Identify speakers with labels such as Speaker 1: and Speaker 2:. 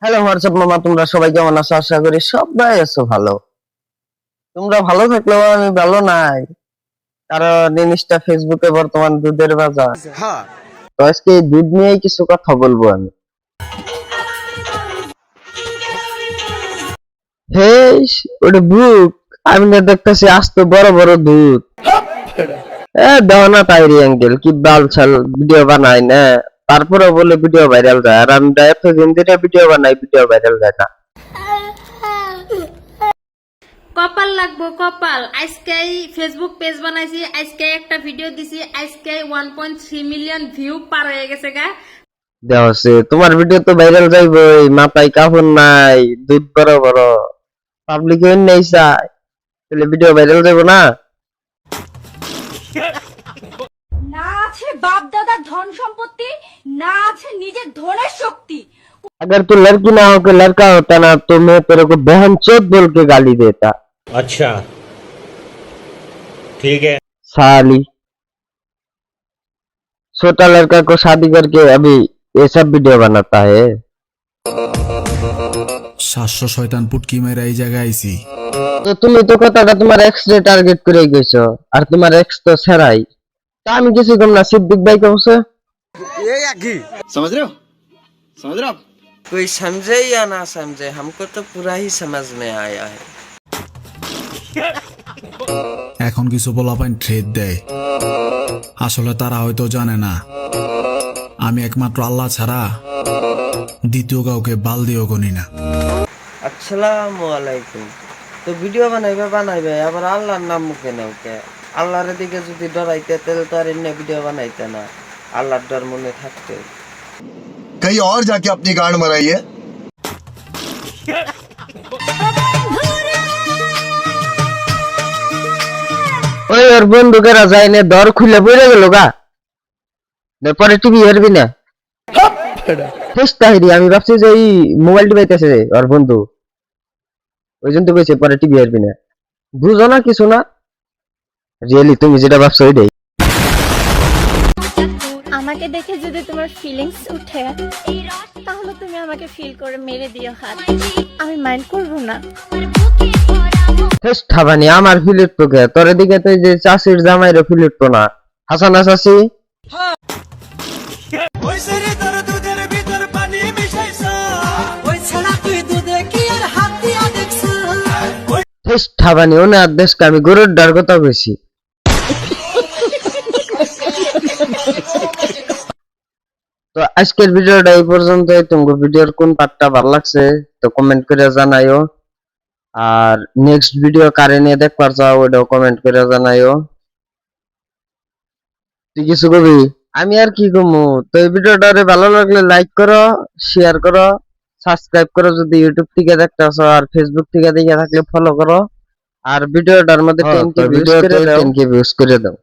Speaker 1: Hello WhatsApp মামা, তোমরা সবাই কেমন আছো? আশা করি সবাই আছো ভালো। তোমরা ভালো থাকলেও আমি ভালো নাই, কারণ ইনস্টা ফেসবুকে বর্তমান দুধের বাজার। তো আজকে এই দুধ নিয়েই কিছু কথা বলবো আমি। হে, ওটা বুক, আমি না দেখতেছি আস্ত বড় বড় দুধ। দাও না তাইরি অ্যাঙ্গেল কি বালছাল ভিডিও বানাই না, তারপরে বলে ভিডিও ভাইরাল যায়। আর আমি এতদিন ধরে ভিডিও বানাই, ভিডিও ভাইরাল যায় না।
Speaker 2: কপাল লাগবো কপাল। আজকে ফেসবুক পেজ বানাইছি, আজকে একটা ভিডিও দিছি, আজকে 1.3 মিলিয়ন ভিউ পার হয়ে গেছে গা।
Speaker 1: দেওয়াছে তোমার ভিডিও তো ভাইরাল যাইবই, মাথায় কাপড় নাই, দুধ বড় বড়, পাবলিক নেই চায়, তাহলে ভিডিও ভাইরাল যাইব না?
Speaker 3: না আছে বাপ দাদার ধন সম্পত্তি, না আছে নিজের ধনের শক্তি।
Speaker 1: अगर तू लड़की ना होकर लड़का होता ना तो मैं तेरे को बहन चोद बोल के गाली देता।
Speaker 4: अच्छा ठीक है।
Speaker 1: साली, छोटा लड़का को शादी करके अभी ये सब वीडियो बनाता है।
Speaker 5: 700 শয়তান পুটকি মেরা এই জায়গায় আইছি।
Speaker 1: তো তুমি তো কথাটা তোমার এক্স রে টার্গেট করে গেছো, আর তোমার এক্স তো সেরাই। তা আমি কিছু কম না, সিদ্দিক ভাই কমছে
Speaker 6: ये या घी समझ रहे हो आप?
Speaker 7: कोई समझे या ना समझे, हमको तो पूरा ही समझ में आया है।
Speaker 5: এখন কিছু পোলাপাইন ট্রেড দেয়, আসলে তারা হয়তো জানে না আমি একমাত্র আল্লাহ ছাড়া দ্বিতীয় কাউকে বাল দিয়েও গনি না।
Speaker 7: अस्सलामु अलैकुम। তো ভিডিও বানাইবে আবার আল্লাহর নাম মুখে নাও কে? আল্লাহর দিকে যদি ডরাইতে তাহলে তো আর এমনি ভিডিও বানাইতে না, আল্লাহর ডর মনে থাকতে।
Speaker 6: कहीं और जाके अपनी गांड मराइए।
Speaker 1: ওই ওর বন্ধুকেরা যায়নি, দর খুলে পড়ে গেল গা, পরে টিভি হারবি না। আমি ভাবছি যে এই মোবাইল টিপাইতেছে ওর বন্ধু, ওই জন্য তো কইছে পরে টিভি হারবি না। বুঝো না কিছু না, রিয়েলি তুমি যেটা ভাবছো ওইটাই।
Speaker 8: আমাকে দেখে যদি তোমার ফিলিংস উঠে তাহলে তুমি আমাকে ফিল করে মেরে দিও হাত, আমি মাইন্ড করব না।
Speaker 1: ঠাবানি আমার ফিলিট তো কে তোর দিকে, তো যে চাষির জামাইরও ফিলিট তো না, হাসানা চাষি। ঠাবানি ওনে আর দেশকে আমি গরুর ডার কথা কইছি। তো আজকের ভিডিওটা এই পর্যন্তই। তোমাকে ভিডিওর কোন পার্টটা ভালো লাগছে তো কমেন্ট করে জানাইও, আর নেক্সট ভিডিও কারে নিয়ে দেখবার চাও ওটাও কমেন্ট করে জানাইও। তুই কিছু কবি? আমি আর কি কমু? তো এই ভিডিওটা ভালো লাগলে লাইক করো, শেয়ার করো, সাবস্ক্রাইব করো যদি ইউটিউব থেকে দেখতেছো, আর ফেসবুক থেকে দেখে থাকলে ফলো করো, আর ভিডিওটার মধ্যে 10K ভিউজ করে দাও।